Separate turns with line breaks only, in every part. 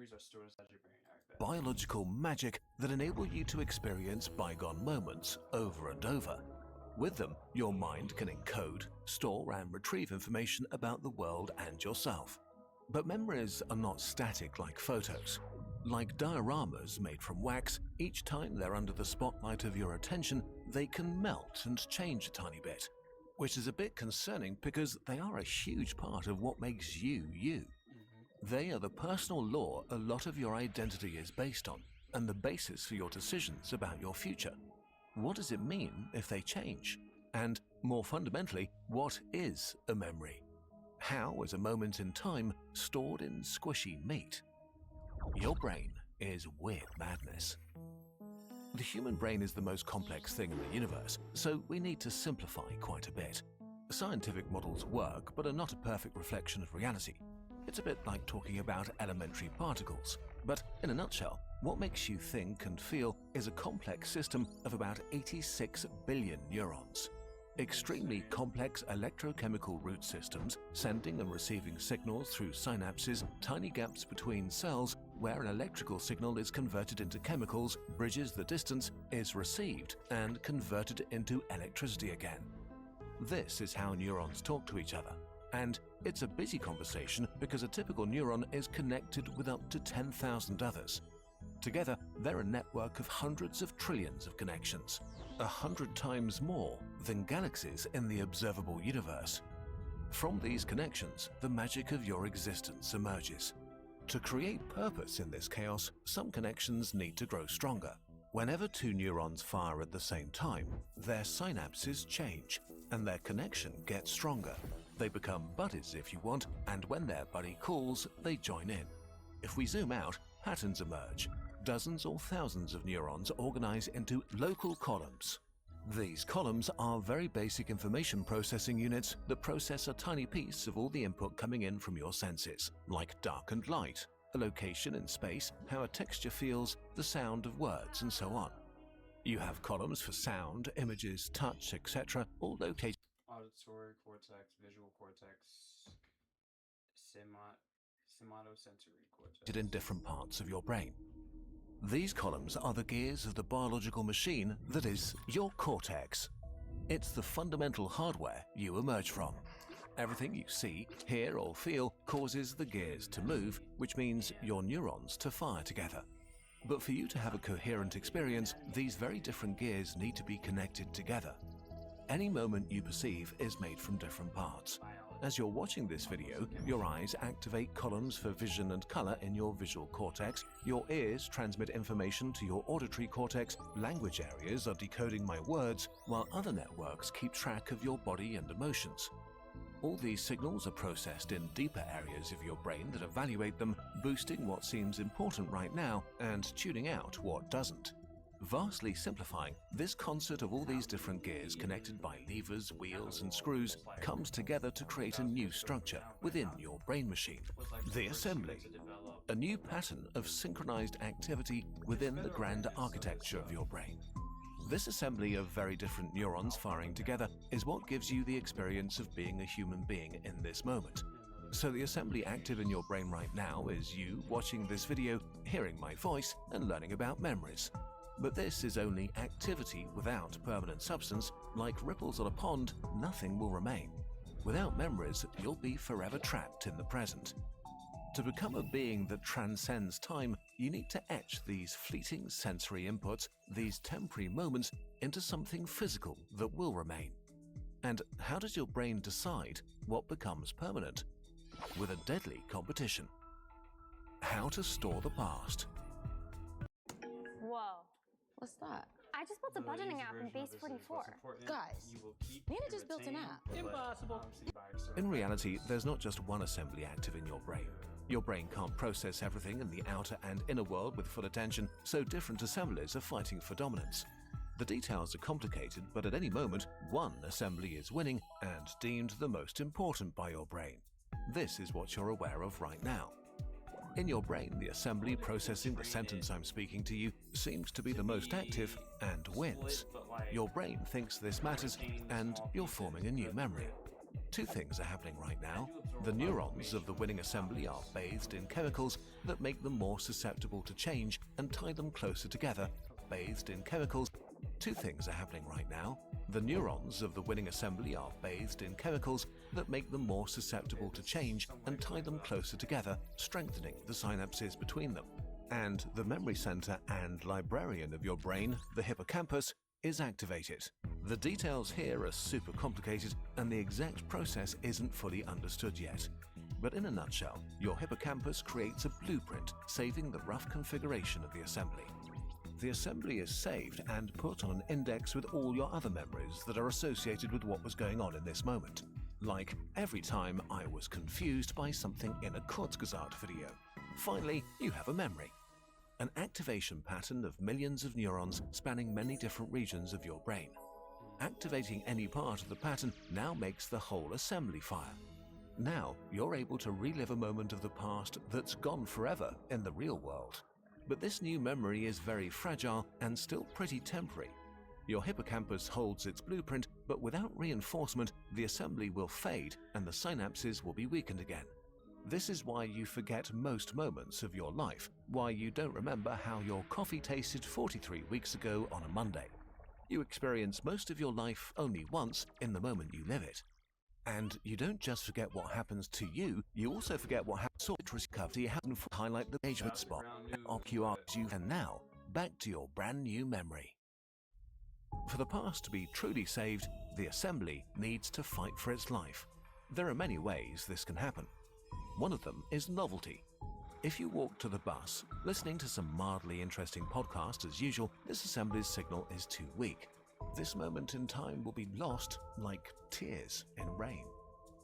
memories are stored inside your brain. All right, bet.
Biological magic that enable you to experience bygone moments over and over. With them, your mind can encode, store and retrieve information about the world and yourself. But memories are not static like photos. Like dioramas made from wax, each time they're under the spotlight of your attention, they can melt and change a tiny bit, which is a bit concerning because they are a huge part of what makes you, you. They are the personal law a lot of your identity is based on, and the basis for your decisions about your future. What does it mean if they change? And more fundamentally, what is a memory? How is a moment in time stored in squishy meat? Your brain is weird madness. The human brain is the most complex thing in the universe, so we need to simplify quite a bit. Scientific models work, but are not a perfect reflection of reality. It's a bit like talking about elementary particles, but in a nutshell, what makes you think and feel is a complex system of about 86 billion neurons. Extremely complex electrochemical root systems sending and receiving signals through synapses, tiny gaps between cells where an electrical signal is converted into chemicals, bridges the distance, is received and converted into electricity again. This is how neurons talk to each other. And it's a busy conversation because a typical neuron is connected with up to 10,000 others. Together, they're a network of hundreds of trillions of connections, 100 times more than galaxies in the observable universe. From these connections, the magic of your existence emerges. To create purpose in this chaos, some connections need to grow stronger. Whenever two neurons fire at the same time, their synapses change, and their connection gets stronger. They become buddies if you want, and when their buddy calls, they join in. If we zoom out, patterns emerge. Dozens or thousands of neurons organize into local columns. These columns are very basic information processing units that process a tiny piece of all the input coming in from your senses, like dark and light, a location in space, how a texture feels, the sound of words, and so on. You have columns for sound, images, touch, etc., all located
Auditory cortex, visual cortex, somatosensory cortex.
in different parts of your brain. These columns are the gears of the biological machine that is your cortex. It's the fundamental hardware you emerge from. Everything you see, hear or feel causes the gears to move, which means your neurons to fire together. But for you to have a coherent experience, these very different gears need to be connected together. Any moment you perceive is made from different parts. As you're watching this video, your eyes activate columns for vision and color in your visual cortex, your ears transmit information to your auditory cortex, language areas are decoding my words, while other networks keep track of your body and emotions. All these signals are processed in deeper areas of your brain that evaluate them, boosting what seems important right now and tuning out what doesn't. Vastly simplifying, this concert of all these different gears connected by levers, wheels and screws comes together to create a new structure within your brain machine, the assembly, a new pattern of synchronized activity within the grand architecture of your brain. This assembly of very different neurons firing together is what gives you the experience of being a human being in this moment. So the assembly active in your brain right now is you watching this video, hearing my voice and learning about memories. But this is only activity without permanent substance. Like ripples on a pond, nothing will remain. Without memories, you'll be forever trapped in the present. To become a being that transcends time, you need to etch these fleeting sensory inputs, these temporary moments, into something physical that will remain. And how does your brain decide what becomes permanent? With a deadly competition. How to store the past.
Whoa.
What's that?
I just built a budgeting app in Base 44.
Guys, Nina just built an app.
Impossible.
In reality, there's not just one assembly active in your brain. Your brain can't process everything in the outer and inner world with full attention, so different assemblies are fighting for dominance. The details are complicated, but at any moment, one assembly is winning and deemed the most important by your brain. This is what you're aware of right now. In your brain, the assembly processing the sentence I'm speaking to you seems to be the most active and wins. Your brain thinks this matters and you're forming a new memory. Two things are happening right now. The neurons of the winning assembly are bathed in chemicals that make them more susceptible to change and tie them closer together. Bathed in chemicals. Two things are happening right now. The neurons of the winning assembly are bathed in chemicals that make them more susceptible to change and tie them closer together, strengthening the synapses between them. And the memory center and librarian of your brain, the hippocampus, is activated. The details here are super complicated and the exact process isn't fully understood yet. But in a nutshell, your hippocampus creates a blueprint saving the rough configuration of the assembly. The assembly is saved and put on an index with all your other memories that are associated with what was going on in this moment. Like every time I was confused by something in a Kurzgesagt video. Finally, you have a memory. An activation pattern of millions of neurons spanning many different regions of your brain. Activating any part of the pattern now makes the whole assembly fire. Now you're able to relive a moment of the past that's gone forever in the real world. But this new memory is very fragile and still pretty temporary. Your hippocampus holds its blueprint, but without reinforcement, the assembly will fade and the synapses will be weakened again. This is why you forget most moments of your life, why you don't remember how your coffee tasted 43 weeks ago on a Monday. You experience most of your life only once in the moment you live it. And you don't just forget what happens to you, you also forget what happens to recovery and highlight the engagement spot and OQRs you. And now, back to your brand new memory. For the past to be truly saved, the assembly needs to fight for its life. There are many ways this can happen. One of them is novelty. If you walk to the bus, listening to some mildly interesting podcast as usual, this assembly's signal is too weak. This moment in time will be lost like tears in rain.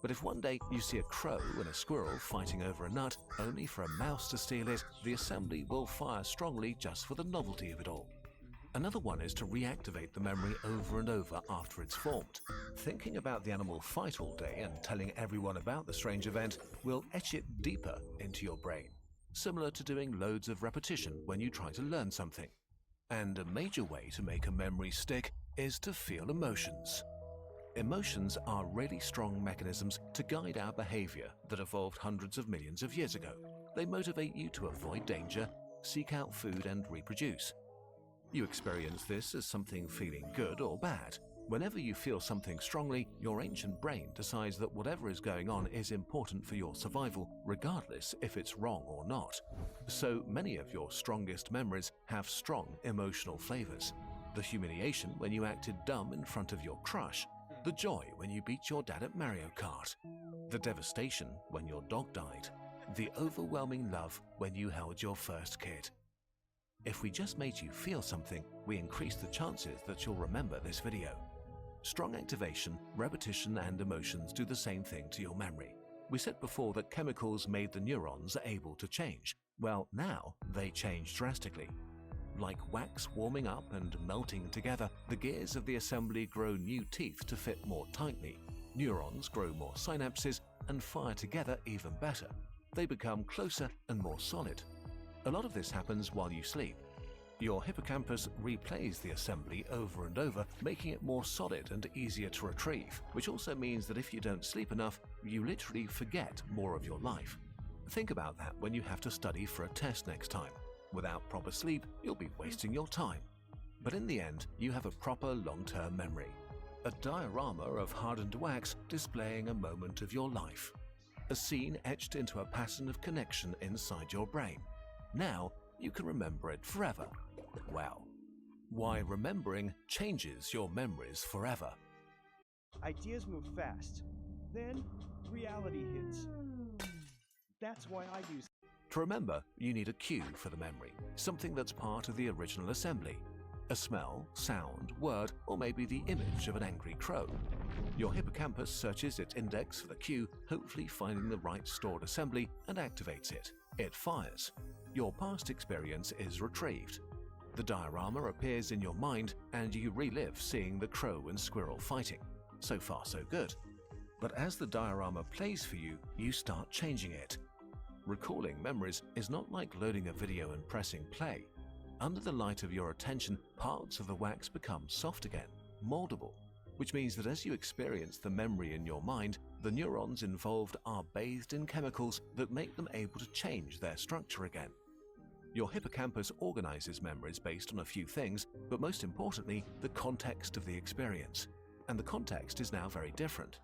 But if one day you see a crow and a squirrel fighting over a nut, only for a mouse to steal it, the assembly will fire strongly just for the novelty of it all. Another one is to reactivate the memory over and over after it's formed. Thinking about the animal fight all day and telling everyone about the strange event will etch it deeper into your brain, similar to doing loads of repetition when you try to learn something. And a major way to make a memory stick is to feel emotions. Emotions are really strong mechanisms to guide our behavior that evolved hundreds of millions of years ago. They motivate you to avoid danger, seek out food, and reproduce. You experience this as something feeling good or bad. Whenever you feel something strongly, your ancient brain decides that whatever is going on is important for your survival, regardless if it's wrong or not. So many of your strongest memories have strong emotional flavors. The humiliation when you acted dumb in front of your crush. The joy when you beat your dad at Mario Kart. The devastation when your dog died. The overwhelming love when you held your first kid. If we just made you feel something, we increase the chances that you'll remember this video. Strong activation, repetition, and emotions do the same thing to your memory. We said before that chemicals made the neurons able to change. Well, now they change drastically. Like wax warming up and melting together, the gears of the assembly grow new teeth to fit more tightly. Neurons grow more synapses and fire together even better. They become closer and more solid. A lot of this happens while you sleep. Your hippocampus replays the assembly over and over, making it more solid and easier to retrieve, which also means that if you don't sleep enough, you literally forget more of your life. Think about that when you have to study for a test next time. Without proper sleep, you'll be wasting your time. But in the end, you have a proper long-term memory. A diorama of hardened wax displaying a moment of your life. A scene etched into a pattern of connection inside your brain. Now, you can remember it forever. Wow. Why remembering changes your memories forever.
Ideas move fast. Then, reality hits. That's why I use.
To remember, you need a cue for the memory, something that's part of the original assembly. A smell, sound, word, or maybe the image of an angry crow. Your hippocampus searches its index for the cue, hopefully finding the right stored assembly, and activates it. It fires. Your past experience is retrieved. The diorama appears in your mind and you relive seeing the crow and squirrel fighting. So far so good. But as the diorama plays for you, you start changing it. Recalling memories is not like loading a video and pressing play. Under the light of your attention, parts of the wax become soft again, moldable. which means that as you experience the memory in your mind, the neurons involved are bathed in chemicals that make them able to change their structure again. Your hippocampus organizes memories based on a few things, but most importantly, the context of the experience. And the context is now very different.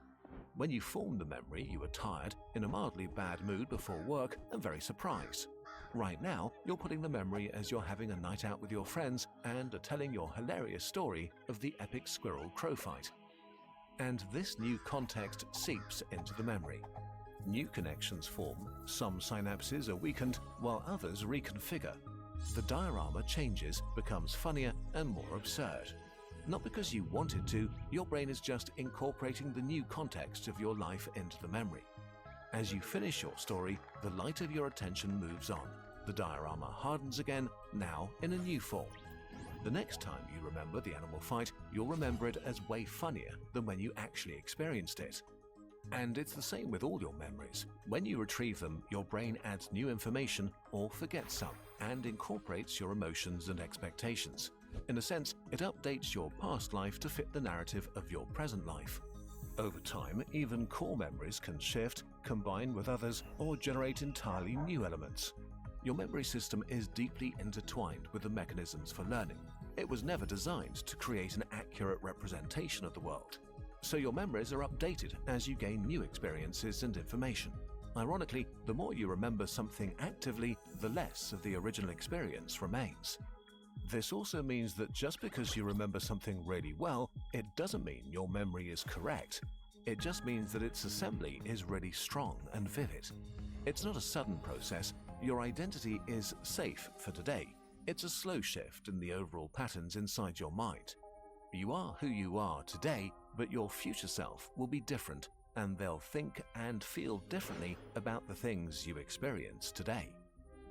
When you formed the memory, you were tired, in a mildly bad mood before work, and very surprised. Right now, you're putting the memory as you're having a night out with your friends and are telling your hilarious story of the epic squirrel-crow fight. And this new context seeps into the memory. New connections form, some synapses are weakened, while others reconfigure. The diorama changes, becomes funnier and more absurd. Not because you wanted to, your brain is just incorporating the new context of your life into the memory. As you finish your story, the light of your attention moves on. The diorama hardens again, now in a new form. The next time you remember the animal fight, you'll remember it as way funnier than when you actually experienced it. And it's the same with all your memories. When you retrieve them, your brain adds new information or forgets some and incorporates your emotions and expectations. In a sense, it updates your past life to fit the narrative of your present life. Over time, even core memories can shift, combine with others, or generate entirely new elements. Your memory system is deeply intertwined with the mechanisms for learning. It was never designed to create an accurate representation of the world. So your memories are updated as you gain new experiences and information. Ironically, the more you remember something actively, the less of the original experience remains. This also means that just because you remember something really well, it doesn't mean your memory is correct. It just means that its assembly is really strong and vivid. It's not a sudden process. Your identity is safe for today. It's a slow shift in the overall patterns inside your mind. You are who you are today, but your future self will be different, and they'll think and feel differently about the things you experience today.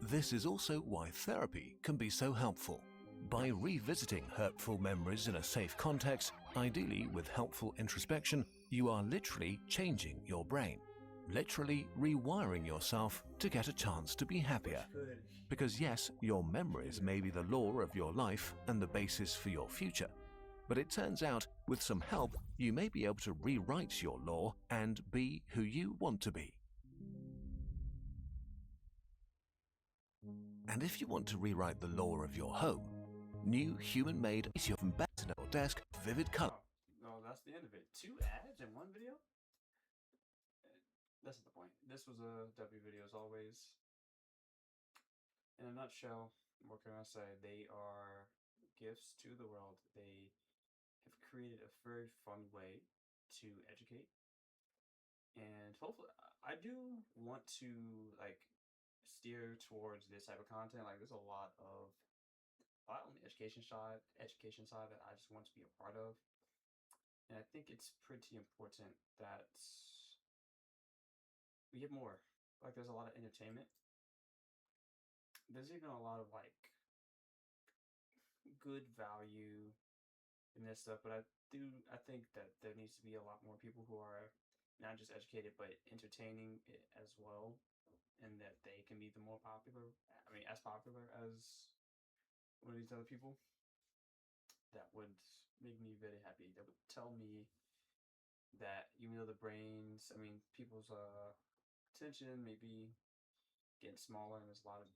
This is also why therapy can be so helpful. By revisiting hurtful memories in a safe context, ideally with helpful introspection, you are literally changing your brain. Literally rewiring yourself to get a chance to be happier. Because yes, your memories may be the law of your life and the basis for your future. But it turns out, with some help, you may be able to rewrite your law and be who you want to be. And if you want to rewrite the law of your home, new human-made from bed to your desk, vivid color.
Oh, that's the end of it. 2 ads in one video? That's not the point. This was a W video as always. In a nutshell, what can I say? They are gifts to the world. They have created a very fun way to educate. And hopefully, I do want to steer towards this type of content. Like, there's a lot on the education side that I just want to be a part of. And I think it's pretty important that we get more. Like, there's a lot of entertainment. There's even a lot of good value in this stuff, but I think that there needs to be a lot more people who are not just educated but entertaining it as well, and that they can be as popular as one of these other people. That would make me very happy. That would tell me that even though people's attention may be getting smaller and there's a lot of